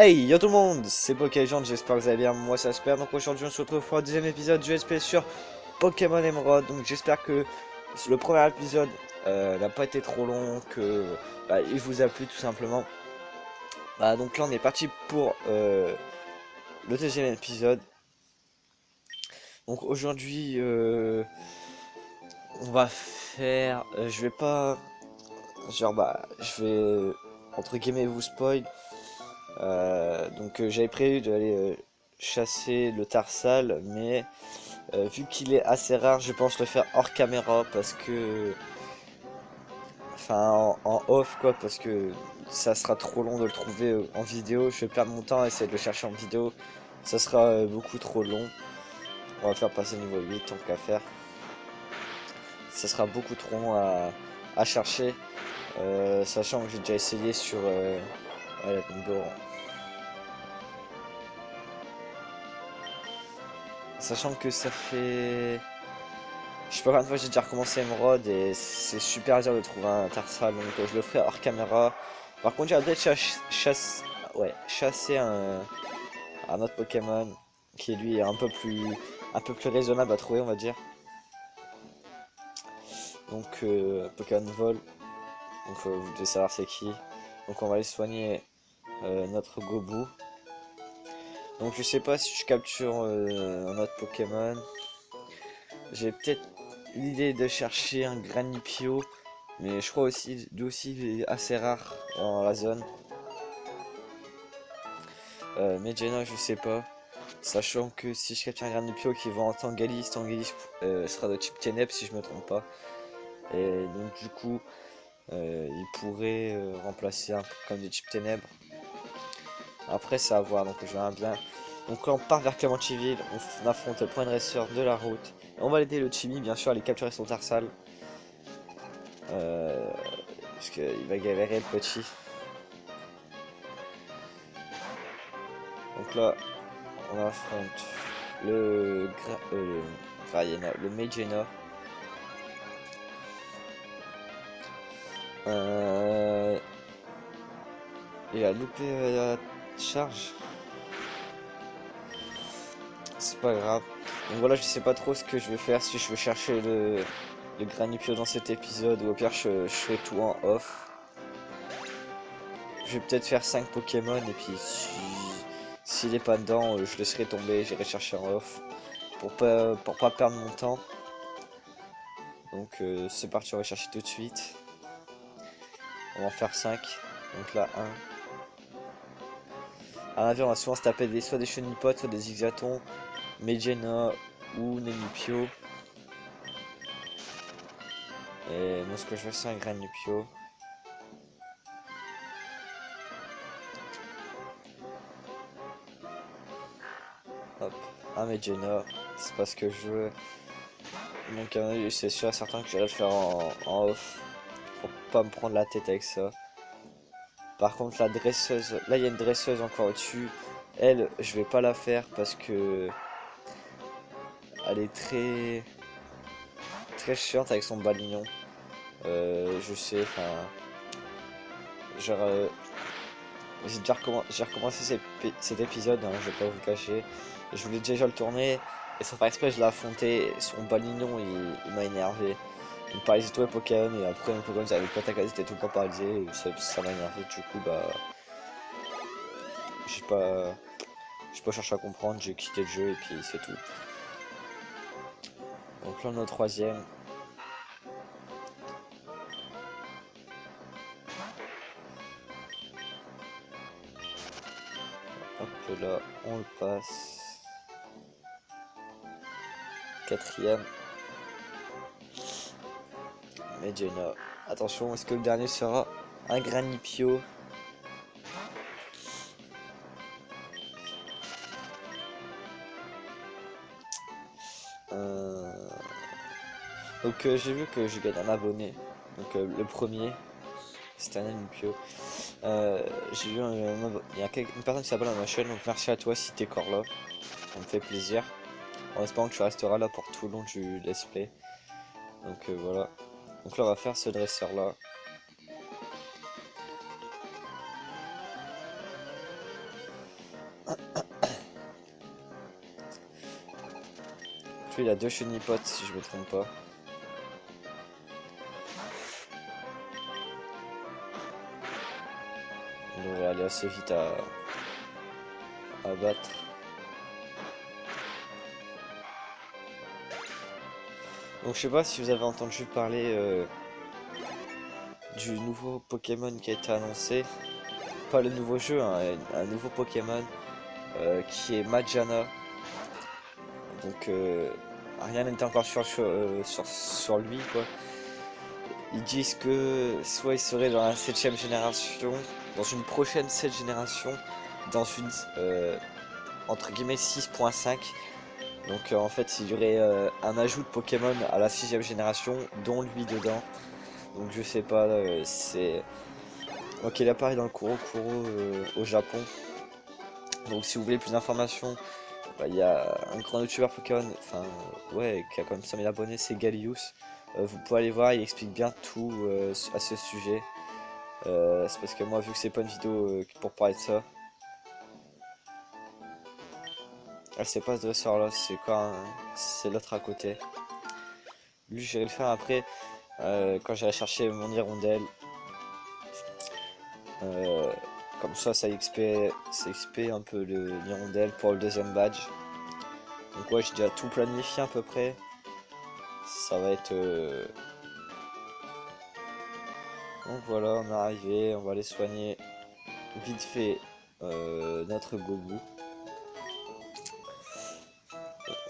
Hey, yo tout le monde, c'est Pokélegend, j'espère que vous allez bien, moi ça se perd. Donc aujourd'hui on se retrouve pour un deuxième épisode du SP sur Pokémon Emerald. Donc j'espère que le premier épisode n'a pas été trop long, que il vous a plu tout simplement. Donc là on est parti pour le deuxième épisode. Donc aujourd'hui on va faire, je vais pas, genre je vais entre guillemets vous spoil. J'avais prévu d'aller chasser le Tarsal, mais vu qu'il est assez rare, je pense le faire hors caméra parce que, enfin en off quoi, parce que ça sera trop long de le trouver en vidéo. Je vais perdre mon temps à essayer de le chercher en vidéo, ça sera beaucoup trop long. On va faire passer niveau 8 tant qu'à faire. Ça sera beaucoup trop long à chercher, sachant que j'ai déjà essayé sur ouais, sachant que ça fait, je sais pas combien de fois j'ai déjà recommencé Emerald et c'est super dur de trouver un Tarsal, donc je le ferai hors caméra. Par contre j'ai peut-être chasser un autre Pokémon qui lui est un peu plus raisonnable à trouver, on va dire. Donc Pokémon Vol, donc vous devez savoir c'est qui. Donc on va aller soigner notre Gobu. Donc je sais pas si je capture un autre Pokémon. J'ai peut-être l'idée de chercher un Granipio, mais je crois aussi, lui aussi il est assez rare dans la zone. Medjana, je sais pas. Sachant que si je capture un Granipio qui va en Tangalis, Tangalis sera de type Ténèbres si je me trompe pas. Et donc du coup, il pourrait remplacer un comme de type Ténèbres. Après, c'est à voir, donc je verrai bien. Donc là, on part vers Clémentiville, on affronte le point dresseur de la route. Et on va aider le Chibi, bien sûr, à aller capturer son Tarsal. Euh, Parce qu'il va galérer le petit. Donc là, on affronte le Mageina. Euh, il a loupé la charge. C'est pas grave. Donc voilà, je sais pas trop ce que je vais faire, si je veux chercher le Granipio dans cet épisode ou au pire je fais tout en off. Je vais peut-être faire 5 Pokémon et puis s'il est pas dedans, je laisserai tomber, j'irai chercher en off pour pas perdre mon temps. Donc c'est parti, on va chercher tout de suite. On va en faire 5. Donc là 1. À l'inverse, on va souvent se taper soit des Chenipotes, soit des Zigzatons, Medjana ou Nenupio. Et moi ce que je veux c'est un Granupio. Hop, un Medjana, c'est pas ce que je veux. Donc c'est sûr et certain que j'irai le faire en off. Pour pas me prendre la tête avec ça. Par contre la dresseuse, là il y a une dresseuse encore au-dessus. Elle, je vais pas la faire parce que elle est très chiante avec son balignon. Je sais, enfin, genre, j'ai recommencé cet épisode, hein, je vais pas vous le cacher. Je voulais déjà le tourner et sans faire exprès je l'ai affronté. Son balignon il m'a énervé. Il me paralysait tout les Pokémon et après un Pokémon avec pas ta était tout le temps paralysé et ça m'a énervé. Du coup j'ai pas j'ai pas cherché à comprendre, j'ai quitté le jeu et puis c'est tout. Donc là on est au troisième. Hop là, on le passe. Quatrième. Medjana. Attention, est-ce que le dernier sera un Granipio? Euh, j'ai vu que j'ai gagné un abonné. Donc le premier, c'était un Granipio. J'ai vu il y a une personne qui s'abonne à ma chaîne, donc merci à toi si t'es encore là. Ça me fait plaisir. En espérant que tu resteras là pour tout le long du let's play. Donc voilà. Donc là on va faire ce dresseur là. Puis il a deux chenipotes si je me trompe pas. On devrait aller assez vite à battre. Donc je sais pas si vous avez entendu parler du nouveau Pokémon qui a été annoncé. Pas le nouveau jeu, hein, un nouveau Pokémon qui est Majana. Donc rien n'est encore sur lui quoi. Ils disent que soit il serait dans la 7ème génération, dans une prochaine 7 génération, dans une entre guillemets 6.5. Donc en fait il y aurait un ajout de Pokémon à la 6ème génération, dont lui dedans. Donc je sais pas, c'est... Ok, il apparaît dans le Kuro au Japon. Donc si vous voulez plus d'informations, bah, il y a un grand youtubeur Pokémon, enfin ouais, qui a quand même 5000 abonnés, c'est Gallius. Vous pouvez aller voir, il explique bien tout à ce sujet. C'est parce que moi, vu que c'est pas une vidéo pour parler de ça, elle c'est pas ce dresseur là, c'est quoi hein, c'est l'autre à côté. Lui, j'irai le faire après quand j'irai chercher mon hirondelle. Euh, Comme ça XP un peu l'hirondelle pour le deuxième badge. Donc ouais, j'ai déjà tout planifié à peu près. Ça va être... Donc voilà, on est arrivé, on va aller soigner vite fait notre Gobu.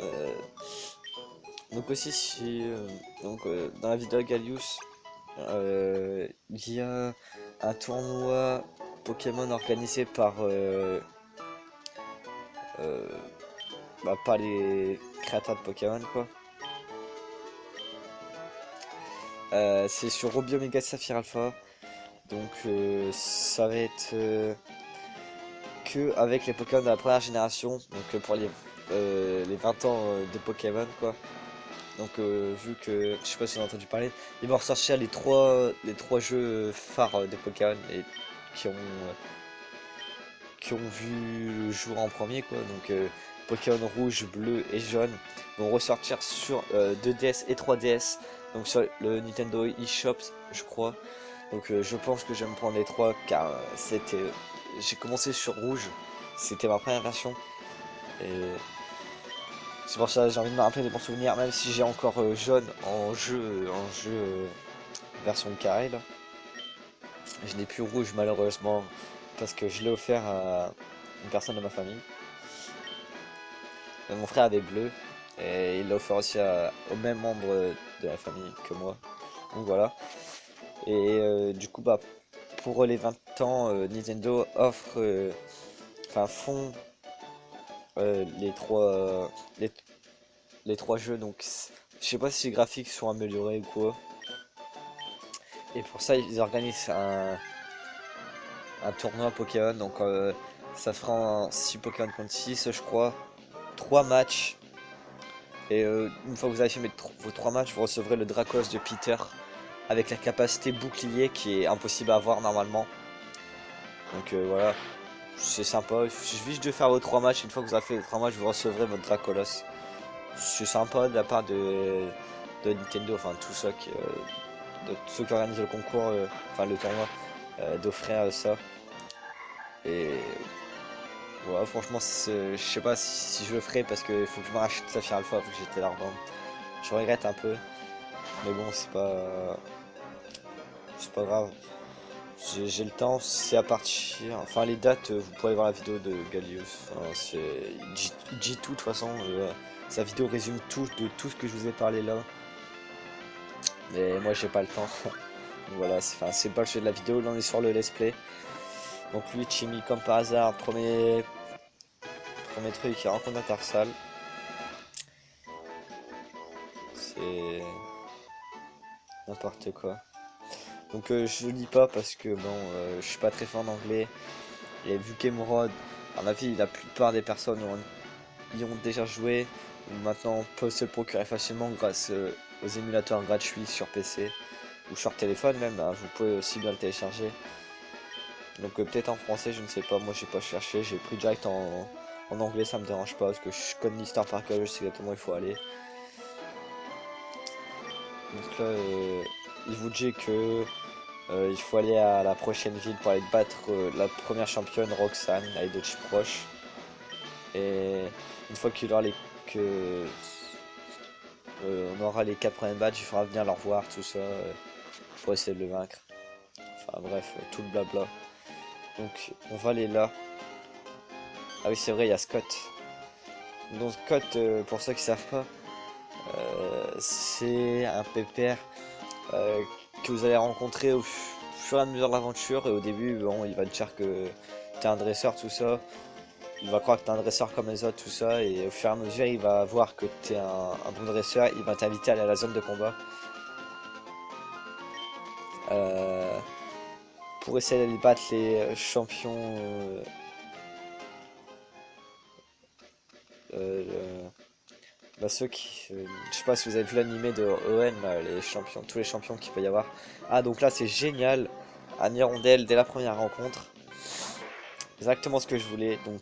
Euh, donc aussi, si, dans la vidéo Gallius, il y a un tournoi Pokémon organisé euh, par les créateurs de Pokémon quoi. C'est sur Ruby Omega Sapphire Alpha. Donc ça va être que avec les Pokémon de la première génération. Donc pour les 20 ans de Pokémon quoi. Donc vu que, je sais pas si vous avez entendu parler, ils vont ressortir les trois jeux phares de Pokémon et qui ont, euh, qui ont vu le jour en premier quoi. Donc Pokémon rouge, bleu et jaune vont ressortir sur 2DS et 3DS. Donc sur le Nintendo eShop je crois. Donc je pense que je vais me prendre les trois car j'ai commencé sur rouge, c'était ma première version. Et c'est pour ça que j'ai envie de me rappeler des bons souvenirs, même si j'ai encore jaune en jeu version carré là. Je n'ai plus rouge malheureusement parce que je l'ai offert à une personne de ma famille. Mon frère avait bleu et il l'a offert aussi au même membre de la famille que moi. Donc voilà. Et du coup bah pour les 20 ans Nintendo offre font les, les trois jeux donc je sais pas si les graphiques sont améliorés ou quoi. Et pour ça ils organisent un tournoi Pokémon donc ça fera en 6 Pokémon contre 6 je crois. 3 matchs. Et une fois que vous avez fait vos 3 matchs, vous recevrez le Dracos de Peter avec la capacité bouclier qui est impossible à avoir normalement. Donc voilà, c'est sympa. Il suffit juste de faire vos 3 matchs. Une fois que vous avez fait les 3 matchs, vous recevrez votre Dracolos. C'est sympa de la part de Nintendo, enfin de tous ceux qui organisent le concours, enfin le tournoi, d'offrir ça. Et voilà, franchement, je sais pas si je le ferai parce qu'il faut que je me rachète Saphir Alpha, faut que j'étais là revendre. Je regrette un peu, mais bon, c'est pas grave. J'ai le temps, c'est à partir. Enfin, les dates, vous pourrez voir la vidéo de Gallius. Enfin, il dit tout de toute façon. Sa vidéo résume tout de tout ce que je vous ai parlé là. Mais moi, j'ai pas le temps. Donc voilà, c'est pas le sujet de la vidéo. Là, on est sur le let's play. Donc, lui, Chimmy, comme par hasard, premier truc, il rencontre un Tarsal. C'est n'importe quoi. Donc, je lis pas parce que bon, je suis pas très fort en anglais. Et vu qu'Emerald, à mon avis, la plupart des personnes y ont déjà joué, ou maintenant peuvent se le procurer facilement grâce aux émulateurs gratuits sur PC ou sur téléphone même, hein, vous pouvez aussi bien le télécharger. Donc peut-être en français, je ne sais pas, moi j'ai pas cherché, j'ai pris direct en anglais, ça me dérange pas parce que je connais l'histoire par cœur, je sais exactement où il faut aller. Donc là, il vous dit que il faut aller à la prochaine ville pour aller battre la première championne Roxanne avec d'autres proches. Et une fois qu'il aura que on aura les 4 premiers matchs, il faudra venir leur voir tout ça pour essayer de le vaincre. Enfin bref, tout le blabla. Donc on va aller là. Ah oui c'est vrai, il y a Scott. Donc Scott, pour ceux qui savent pas, c'est un pépère que vous allez rencontrer au fur et à mesure de l'aventure. Et au début, bon, il va te dire que t'es un dresseur, tout ça. Il va croire que t'es un dresseur comme les autres, tout ça. Et au fur et à mesure, il va voir que t'es un bon dresseur. Il va t'inviter à aller à la zone de combat. Euh, pour essayer d'aller battre les champions. Euh, bah ceux qui, je sais pas si vous avez vu l'animé de Owen, là, les champions, tous les champions qu'il peut y avoir. Ah donc là c'est génial, un hirondelle dès la première rencontre, exactement ce que je voulais. Donc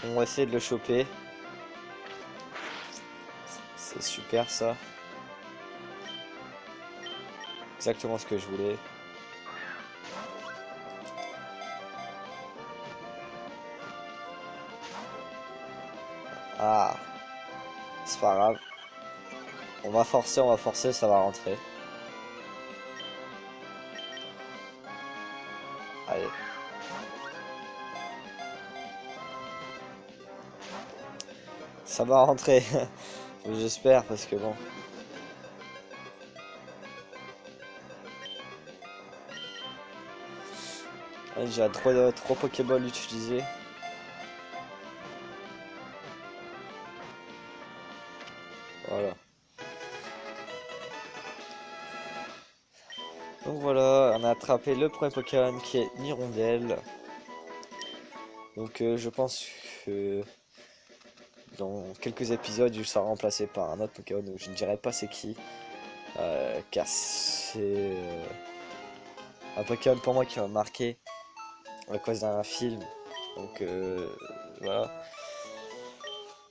on va essayer de le choper, c'est super ça, exactement ce que je voulais. Ah, c'est pas grave, on va forcer, ça va rentrer. Allez, ça va rentrer, j'espère parce que bon. J'ai déjà trop Pokéball utilisés. Voilà. Donc voilà, on a attrapé le premier Pokémon qui est Hirondelle. Donc je pense que dans quelques épisodes il sera remplacé par un autre Pokémon où je ne dirais pas c'est qui. Car c'est un Pokémon pour moi qui m'a marqué à cause d'un film. Donc voilà.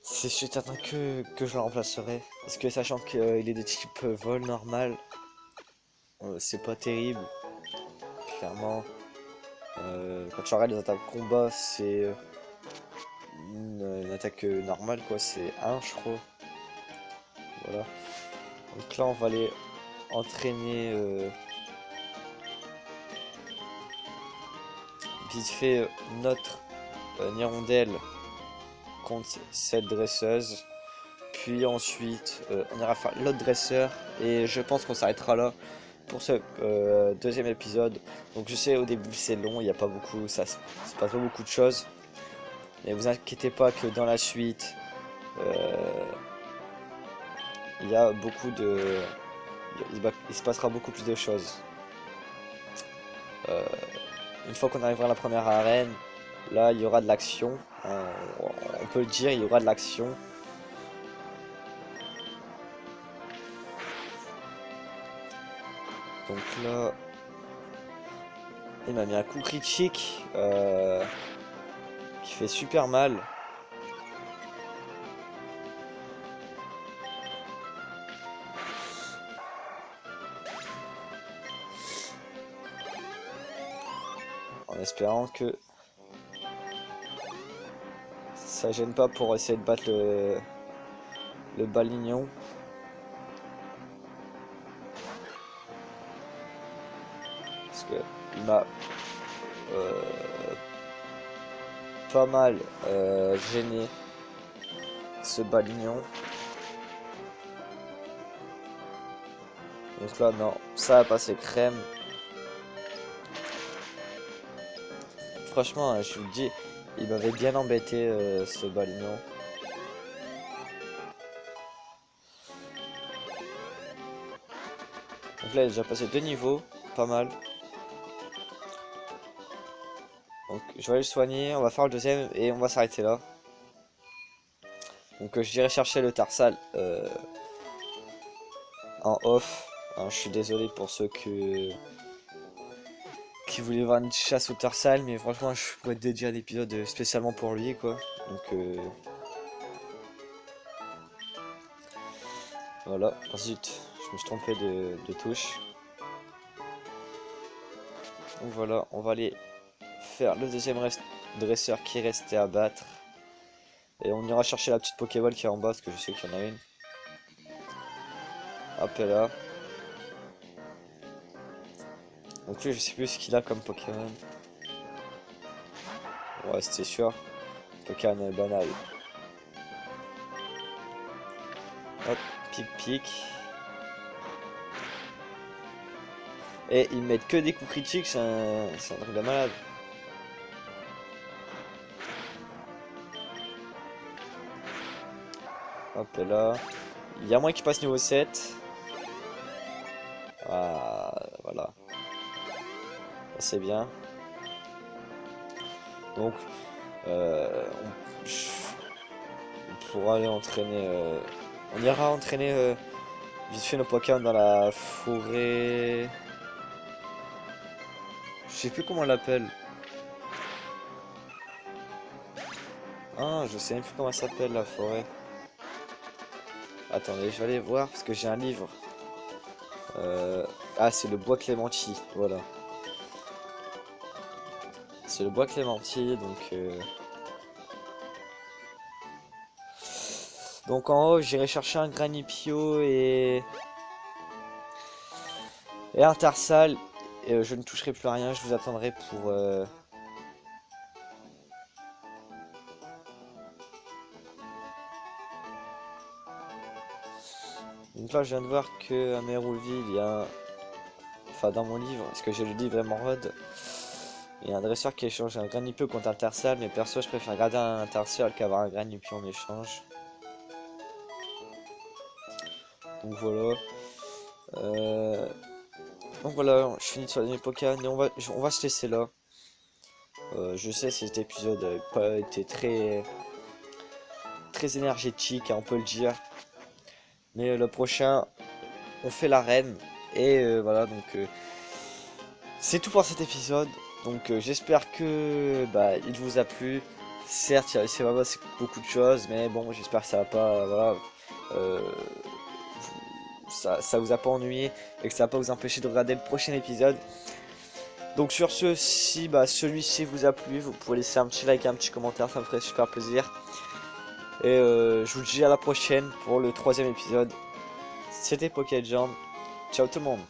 C'est certain que je le remplacerai. Parce que sachant qu'il est de type vol normal, c'est pas terrible. Clairement. Quand tu regardes les attaques combat, c'est une attaque normale quoi, c'est 1 je crois. Voilà. Donc là on va aller entraîner vite fait notre hirondelle contre cette dresseuse. Puis ensuite on ira faire l'autre dresseur et je pense qu'on s'arrêtera là pour ce deuxième épisode. Donc je sais au début c'est long, il n'y a pas beaucoup, ça se passe pas beaucoup de choses. Mais vous inquiétez pas que dans la suite euh, il y a beaucoup de... Il se passera beaucoup plus de choses. Euh, une fois qu'on arrivera à la première arène, là il y aura de l'action. On peut le dire, il y aura de l'action. Donc là, il m'a mis un coup critique qui fait super mal. En espérant que ça gêne pas pour essayer de battre le balignon. Parce que il m'a euh, pas mal gêné ce balignon. Donc là non, ça a passé crème. Franchement, je vous le dis, il m'avait bien embêté ce balignon. Donc là, il a déjà passé 2 niveaux, pas mal. Donc je vais aller le soigner, on va faire le deuxième et on va s'arrêter là. Donc je dirais chercher le Tarsal en off. Hein, je suis désolé pour ceux qui voulait voir une chasse au Tarsal, mais franchement, je pourrais dédier un épisode spécialement pour lui, quoi. Donc, voilà. Oh, zut, je me suis trompé de touche. Donc voilà, on va aller faire le deuxième dresseur qui restait à battre. Et on ira chercher la petite Pokéball qui est en bas, parce que je sais qu'il y en a une. Hop là. Donc lui, je sais plus ce qu'il a comme Pokémon. Ouais, c'était sûr. Pokémon banal. Hop, pic pic. Et ils mettent que des coups critiques, c'est un truc de malade. Hop là. Il y a moins qui passe niveau 7. Ah, voilà. C'est bien. Donc, on pourra aller entraîner. On ira entraîner vite fait nos Pokémon dans la forêt. Je sais plus comment on l'appelle. Ah, je sais même plus comment ça s'appelle la forêt. Attendez, je vais aller voir parce que j'ai un livre. Ah, c'est le bois Clémenti, voilà. C'est le bois Clémenti, donc en haut, j'irai chercher un Granipio et un Tarsal. Et je ne toucherai plus à rien, je vous attendrai pour... Donc là, je viens de voir que à Mérouville, il y a... Enfin, dans mon livre, parce que j'ai le livre Emerald, il y a un dresseur qui échange un Granipio contre un Tarsal, mais perso, je préfère garder un Tarsal qu'avoir un Granipio en échange. Donc voilà. Euh, Donc voilà, je finis sur les Pokémon et on va se laisser là. Je sais cet épisode n'a pas été très énergétique, hein, on peut le dire. Mais le prochain, on fait l'arène. Et voilà, donc c'est tout pour cet épisode. Donc j'espère que bah, il vous a plu. Certes, c'est pas c'est beaucoup de choses, mais bon, j'espère que ça va pas, voilà, euh, ça vous a pas ennuyé et que ça va pas vous empêcher de regarder le prochain épisode. Donc sur ce, si bah, celui-ci vous a plu, vous pouvez laisser un petit like et un petit commentaire, ça me ferait super plaisir. Et je vous dis à la prochaine pour le troisième épisode. C'était Pokéjam. Ciao tout le monde.